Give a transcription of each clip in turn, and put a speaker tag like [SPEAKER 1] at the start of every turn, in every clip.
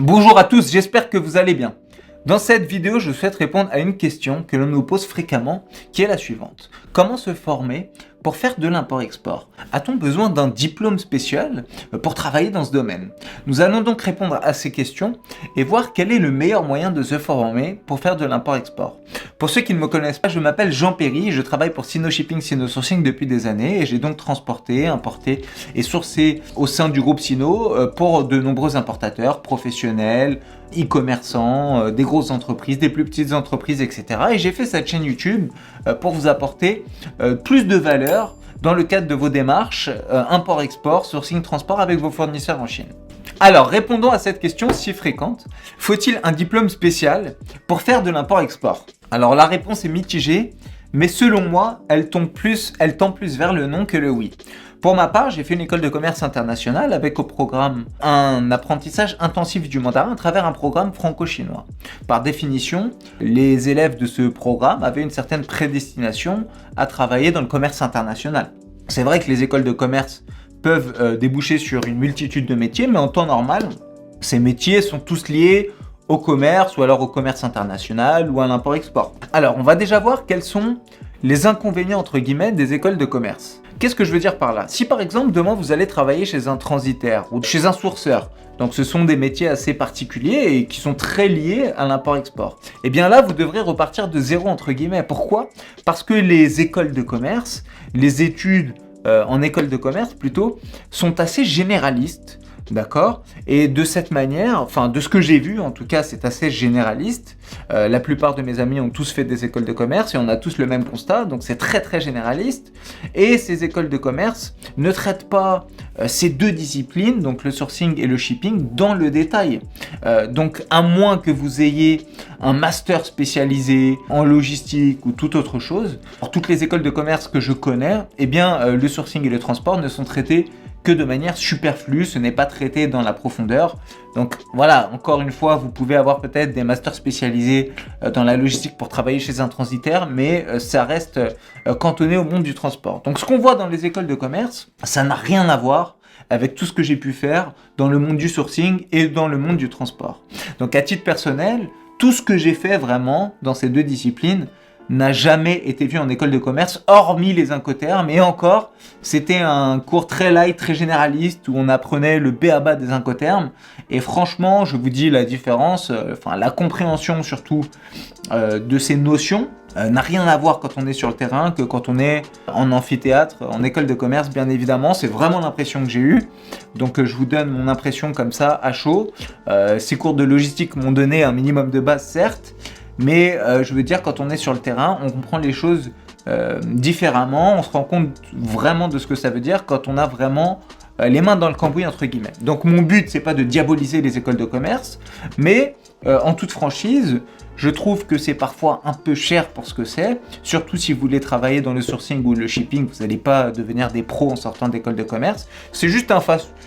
[SPEAKER 1] Bonjour à tous, j'espère que vous allez bien. Dans cette vidéo, je souhaite répondre à une question que l'on nous pose fréquemment, qui est la suivante. Comment se former pour faire de l'import-export? A-t-on besoin d'un diplôme spécial pour travailler dans ce domaine? Nous allons donc répondre à ces questions et voir quel est le meilleur moyen de se former pour faire de l'import-export. Pour ceux qui ne me connaissent pas, je m'appelle Jean Perry, je travaille pour Sino-Shipping, Sino-Sourcing depuis des années et j'ai donc transporté, importé et sourcé au sein du groupe Sino pour de nombreux importateurs professionnels, e-commerçants, des grosses entreprises, des plus petites entreprises, etc. Et j'ai fait cette chaîne YouTube pour vous apporter plus de valeur dans le cadre de vos démarches import-export, sourcing-transport avec vos fournisseurs en Chine. Alors, répondons à cette question si fréquente. Faut-il un diplôme spécial pour faire de l'import-export? Alors, la réponse est mitigée, mais selon moi, elle tend plus vers le non que le oui. Pour ma part, j'ai fait une école de commerce internationale avec au programme un apprentissage intensif du mandarin à travers un programme franco-chinois. Par définition, les élèves de ce programme avaient une certaine prédestination à travailler dans le commerce international. C'est vrai que les écoles de commerce peuvent déboucher sur une multitude de métiers, mais en temps normal, ces métiers sont tous liés au commerce ou alors au commerce international ou à l'import-export. Alors, on va déjà voir quels sont les inconvénients entre guillemets des écoles de commerce. Qu'est-ce que je veux dire par là? Si par exemple demain vous allez travailler chez un transitaire ou chez un sourceur, donc ce sont des métiers assez particuliers et qui sont très liés à l'import-export, et bien là vous devrez repartir de zéro entre guillemets. Pourquoi? Parce que les écoles de commerce, les études en école de commerce plutôt, sont assez généralistes. D'accord? Et de cette manière, enfin de ce que j'ai vu, en tout cas c'est assez généraliste. La plupart de mes amis ont tous fait des écoles de commerce et on a tous le même constat, donc c'est très très généraliste. Et ces écoles de commerce ne traitent pas ces deux disciplines, donc le sourcing et le shipping, dans le détail. Donc à moins que vous ayez un master spécialisé en logistique ou toute autre chose, pour toutes les écoles de commerce que je connais, eh bien le sourcing et le transport ne sont traités que de manière superflue, ce n'est pas traité dans la profondeur. Donc voilà, encore une fois, vous pouvez avoir peut-être des masters spécialisés dans la logistique pour travailler chez un transitaire, mais ça reste cantonné au monde du transport. Donc ce qu'on voit dans les écoles de commerce, ça n'a rien à voir avec tout ce que j'ai pu faire dans le monde du sourcing et dans le monde du transport. Donc à titre personnel, tout ce que j'ai fait vraiment dans ces deux disciplines n'a jamais été vu en école de commerce, hormis les incoterms, et encore, c'était un cours très light, très généraliste, où on apprenait le b.a.-ba des incoterms, et franchement, je vous dis la différence, la compréhension surtout de ces notions, n'a rien à voir quand on est sur le terrain que quand on est en amphithéâtre, en école de commerce, bien évidemment, c'est vraiment l'impression que j'ai eue, donc je vous donne mon impression comme ça, à chaud. Ces cours de logistique m'ont donné un minimum de base, certes, mais je veux dire, quand on est sur le terrain, on comprend les choses différemment, on se rend compte vraiment de ce que ça veut dire quand on a vraiment les mains dans le cambouis entre guillemets. Donc mon but, c'est pas de diaboliser les écoles de commerce, mais en toute franchise, je trouve que c'est parfois un peu cher pour ce que c'est, surtout si vous voulez travailler dans le sourcing ou le shipping, vous n'allez pas devenir des pros en sortant d'école de commerce, c'est juste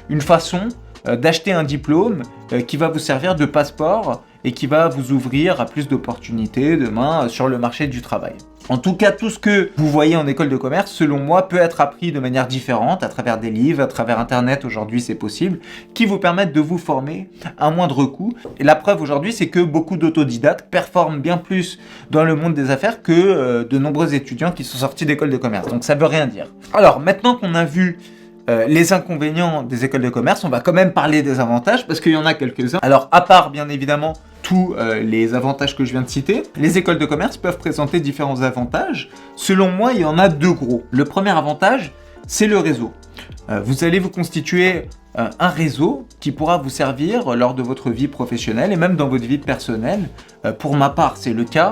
[SPEAKER 1] une façon d'acheter un diplôme qui va vous servir de passeport et qui va vous ouvrir à plus d'opportunités demain sur le marché du travail. En tout cas, tout ce que vous voyez en école de commerce, selon moi, peut être appris de manière différente, à travers des livres, à travers Internet, aujourd'hui c'est possible, qui vous permettent de vous former à moindre coût. Et la preuve aujourd'hui, c'est que beaucoup d'autodidactes performent bien plus dans le monde des affaires que de nombreux étudiants qui sont sortis d'école de commerce. Donc ça veut rien dire. Alors, maintenant qu'on a vu les inconvénients des écoles de commerce, on va quand même parler des avantages parce qu'il y en a quelques-uns. Alors, à part bien évidemment tous les avantages que je viens de citer, les écoles de commerce peuvent présenter différents avantages. Selon moi, il y en a deux gros. Le premier avantage, c'est le réseau. Vous allez vous constituer un réseau qui pourra vous servir lors de votre vie professionnelle et même dans votre vie personnelle. Pour ma part, c'est le cas.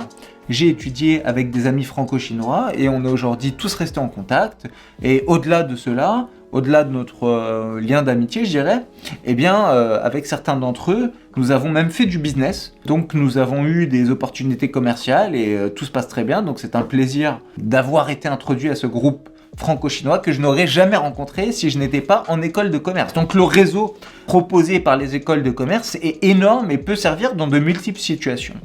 [SPEAKER 1] J'ai étudié avec des amis franco-chinois et on est aujourd'hui tous restés en contact. Et au-delà de cela, au-delà de notre lien d'amitié, je dirais, eh bien, avec certains d'entre eux, nous avons même fait du business. Donc, nous avons eu des opportunités commerciales et tout se passe très bien. Donc, c'est un plaisir d'avoir été introduit à ce groupe franco-chinois que je n'aurais jamais rencontré si je n'étais pas en école de commerce. Donc, le réseau proposé par les écoles de commerce est énorme et peut servir dans de multiples situations.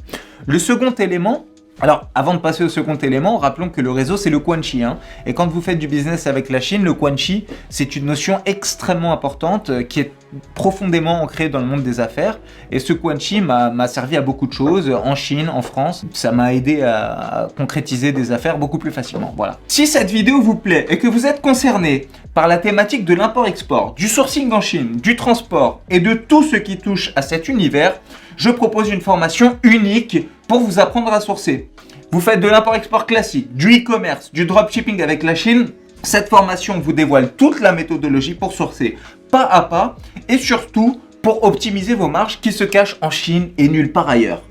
[SPEAKER 1] Le second élément, alors, avant de passer au second élément, rappelons que le réseau, c'est le Quanxi. Et quand vous faites du business avec la Chine, le Quanxi, c'est une notion extrêmement importante qui est profondément ancré dans le monde des affaires. Et ce Quanchi m'a servi à beaucoup de choses, en Chine, en France. Ça m'a aidé à concrétiser des affaires beaucoup plus facilement. Voilà. Si cette vidéo vous plaît et que vous êtes concerné par la thématique de l'import-export, du sourcing en Chine, du transport et de tout ce qui touche à cet univers, je propose une formation unique pour vous apprendre à sourcer. Vous faites de l'import-export classique, du e-commerce, du dropshipping avec la Chine. Cette formation vous dévoile toute la méthodologie pour sourcer pas à pas et surtout pour optimiser vos marges qui se cachent en Chine et nulle part ailleurs.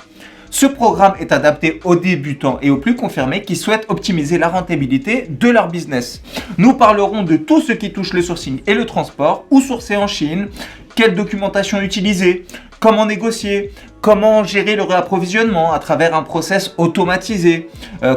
[SPEAKER 1] Ce programme est adapté aux débutants et aux plus confirmés qui souhaitent optimiser la rentabilité de leur business. Nous parlerons de tout ce qui touche le sourcing et le transport, où sourcer en Chine, quelle documentation utiliser, comment négocier, comment gérer le réapprovisionnement à travers un process automatisé,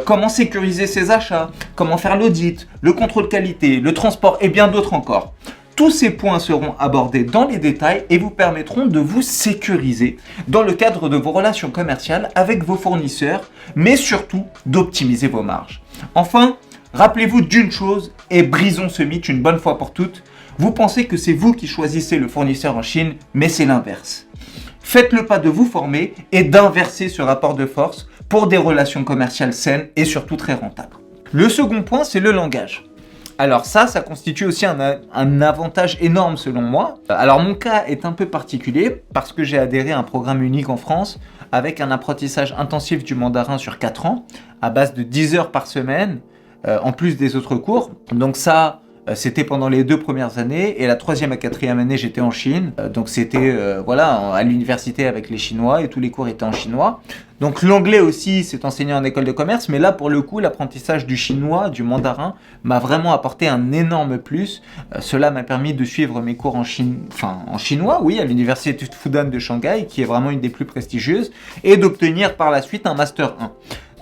[SPEAKER 1] comment sécuriser ses achats, comment faire l'audit, le contrôle qualité, le transport et bien d'autres encore. Tous ces points seront abordés dans les détails et vous permettront de vous sécuriser dans le cadre de vos relations commerciales avec vos fournisseurs, mais surtout d'optimiser vos marges. Enfin, rappelez-vous d'une chose et brisons ce mythe une bonne fois pour toutes. Vous pensez que c'est vous qui choisissez le fournisseur en Chine, mais c'est l'inverse. Faites le pas de vous former et d'inverser ce rapport de force pour des relations commerciales saines et surtout très rentables. Le second point, c'est le langage. Alors ça constitue aussi un avantage énorme selon moi. Alors mon cas est un peu particulier parce que j'ai adhéré à un programme unique en France avec un apprentissage intensif du mandarin sur 4 ans à base de 10 heures par semaine en plus des autres cours. Donc ça, c'était pendant les 2 premières années et la 3e à 4e année j'étais en Chine. Donc c'était voilà, à l'université avec les Chinois et tous les cours étaient en chinois. Donc l'anglais aussi s'est enseigné en école de commerce, mais là pour le coup l'apprentissage du chinois, du mandarin m'a vraiment apporté un énorme plus. Cela m'a permis de suivre mes cours en chinois, oui, à l'université Fudan de Shanghai, qui est vraiment une des plus prestigieuses, et d'obtenir par la suite un master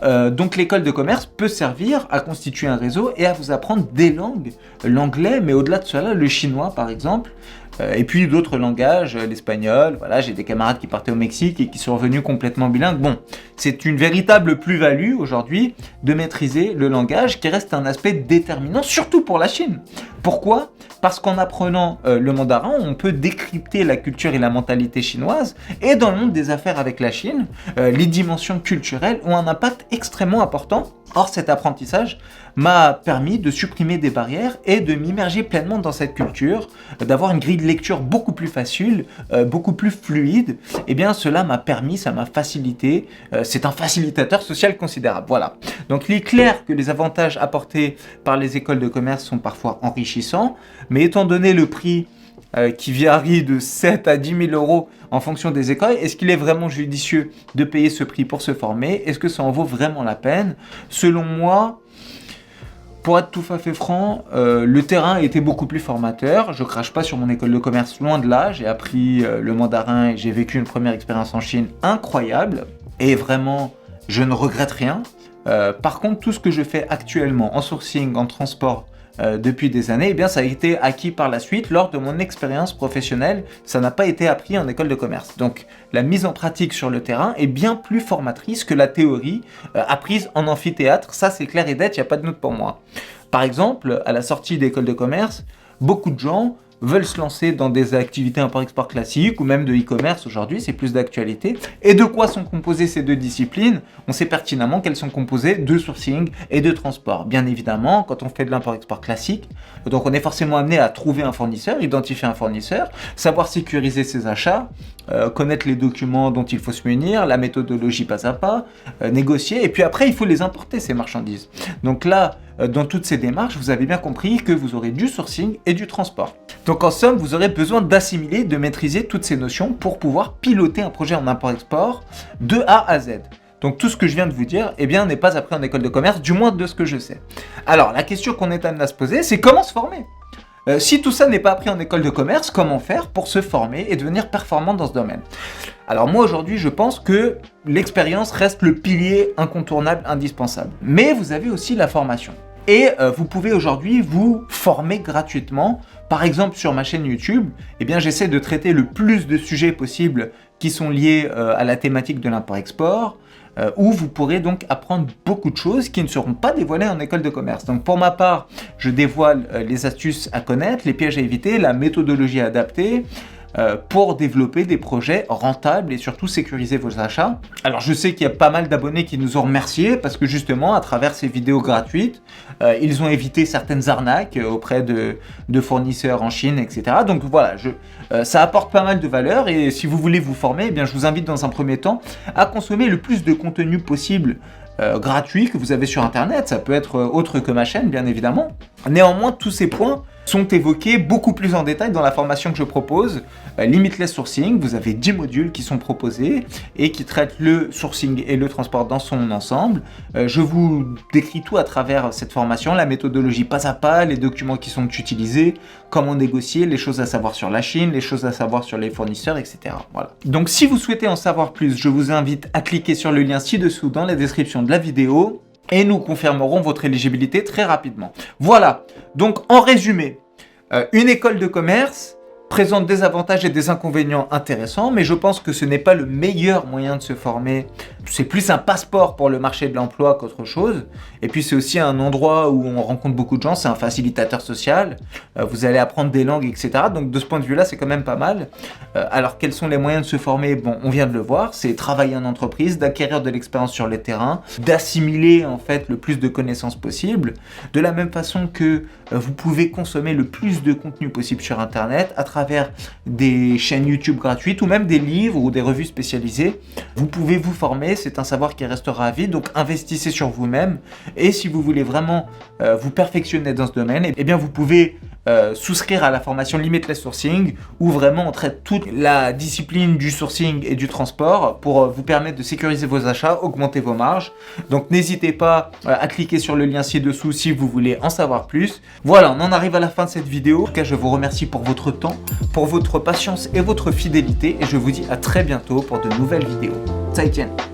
[SPEAKER 1] 1. Donc l'école de commerce peut servir à constituer un réseau et à vous apprendre des langues, l'anglais, mais au-delà de cela, le chinois par exemple, et puis d'autres langages, l'espagnol. Voilà, j'ai des camarades qui partaient au Mexique et qui sont revenus complètement bilingues. Bon, c'est une véritable plus-value aujourd'hui de maîtriser le langage qui reste un aspect déterminant, surtout pour la Chine. Pourquoi ? Parce qu'en apprenant le mandarin, on peut décrypter la culture et la mentalité chinoise, et dans le monde des affaires avec la Chine, les dimensions culturelles ont un impact extrêmement important. Or, cet apprentissage m'a permis de supprimer des barrières et de m'immerger pleinement dans cette culture, d'avoir une grille de lecture beaucoup plus facile, beaucoup plus fluide. Et bien, cela m'a permis, ça m'a facilité. C'est un facilitateur social considérable. Voilà. Donc, il est clair que les avantages apportés par les écoles de commerce sont parfois enrichissants, mais étant donné le prix qui varie de 7 à 10 000 euros en fonction des écoles, est-ce qu'il est vraiment judicieux de payer ce prix pour se former ? Est-ce que ça en vaut vraiment la peine ? Selon moi, pour être tout à fait franc, le terrain était beaucoup plus formateur. Je crache pas sur mon école de commerce, loin de là. J'ai appris le mandarin et j'ai vécu une première expérience en Chine incroyable. Et vraiment, je ne regrette rien. Par contre, tout ce que je fais actuellement en sourcing, en transport, depuis des années, eh bien, ça a été acquis par la suite lors de mon expérience professionnelle. Ça n'a pas été appris en école de commerce. Donc, la mise en pratique sur le terrain est bien plus formatrice que la théorie apprise en amphithéâtre. Ça, c'est clair et net, il n'y a pas de doute pour moi. Par exemple, à la sortie d'école de commerce, beaucoup de gens veulent se lancer dans des activités import-export classiques ou même de e-commerce aujourd'hui, c'est plus d'actualité. Et de quoi sont composées ces deux disciplines ? On sait pertinemment qu'elles sont composées de sourcing et de transport. Bien évidemment, quand on fait de l'import-export classique, donc on est forcément amené à trouver un fournisseur, identifier un fournisseur, savoir sécuriser ses achats, connaître les documents dont il faut se munir, la méthodologie pas à pas, négocier, et puis après il faut les importer ces marchandises. Donc là, dans toutes ces démarches, vous avez bien compris que vous aurez du sourcing et du transport. Donc en somme, vous aurez besoin d'assimiler, de maîtriser toutes ces notions pour pouvoir piloter un projet en import-export de A à Z. Donc tout ce que je viens de vous dire, eh bien, n'est pas appris en école de commerce, du moins de ce que je sais. Alors la question qu'on est amené à se poser, c'est comment se former ? Si tout ça n'est pas appris en école de commerce, comment faire pour se former et devenir performant dans ce domaine ? Alors moi aujourd'hui, je pense que l'expérience reste le pilier incontournable, indispensable. Mais vous avez aussi la formation. Et vous pouvez aujourd'hui vous former gratuitement. Par exemple, sur ma chaîne YouTube, eh bien, j'essaie de traiter le plus de sujets possibles qui sont liés à la thématique de l'import-export, où vous pourrez donc apprendre beaucoup de choses qui ne seront pas dévoilées en école de commerce. Donc pour ma part, je dévoile les astuces à connaître, les pièges à éviter, la méthodologie à adapter, pour développer des projets rentables et surtout sécuriser vos achats. Alors je sais qu'il y a pas mal d'abonnés qui nous ont remerciés parce que justement à travers ces vidéos gratuites, ils ont évité certaines arnaques auprès de fournisseurs en Chine, etc. Donc voilà, ça apporte pas mal de valeur et si vous voulez vous former, eh bien, je vous invite dans un premier temps à consommer le plus de contenu possible gratuit que vous avez sur internet. Ça peut être autre que ma chaîne bien évidemment. Néanmoins tous ces points sont évoqués beaucoup plus en détail dans la formation que je propose, Limitless Sourcing. Vous avez 10 modules qui sont proposés et qui traitent le sourcing et le transport dans son ensemble. Je vous décris tout à travers cette formation, la méthodologie pas à pas, les documents qui sont utilisés, comment négocier, les choses à savoir sur la Chine, les choses à savoir sur les fournisseurs, etc. Voilà. Donc si vous souhaitez en savoir plus, je vous invite à cliquer sur le lien ci-dessous dans la description de la vidéo. Et nous confirmerons votre éligibilité très rapidement. Voilà, donc en résumé, une école de commerce présente des avantages et des inconvénients intéressants, mais je pense que ce n'est pas le meilleur moyen de se former. C'est plus un passeport pour le marché de l'emploi qu'autre chose. Et puis c'est aussi un endroit où on rencontre beaucoup de gens, c'est un facilitateur social. Vous allez apprendre des langues, etc. Donc de ce point de vue-là, c'est quand même pas mal. Alors quels sont les moyens de se former? Bon, on vient de le voir, c'est travailler en entreprise, d'acquérir de l'expérience sur les terrains, d'assimiler en fait le plus de connaissances possible. De la même façon que vous pouvez consommer le plus de contenu possible sur Internet à travers des chaînes YouTube gratuites ou même des livres ou des revues spécialisées. Vous pouvez vous former, c'est un savoir qui restera à vie, donc investissez sur vous-même. Et si vous voulez vraiment vous perfectionner dans ce domaine, eh bien vous pouvez souscrire à la formation Limitless Sourcing où vraiment on traite toute la discipline du sourcing et du transport pour vous permettre de sécuriser vos achats, augmenter vos marges. Donc n'hésitez pas à cliquer sur le lien ci-dessous si vous voulez en savoir plus. Voilà, on en arrive à la fin de cette vidéo. En tout cas, je vous remercie pour votre temps, pour votre patience et votre fidélité et je vous dis à très bientôt pour de nouvelles vidéos. 再见。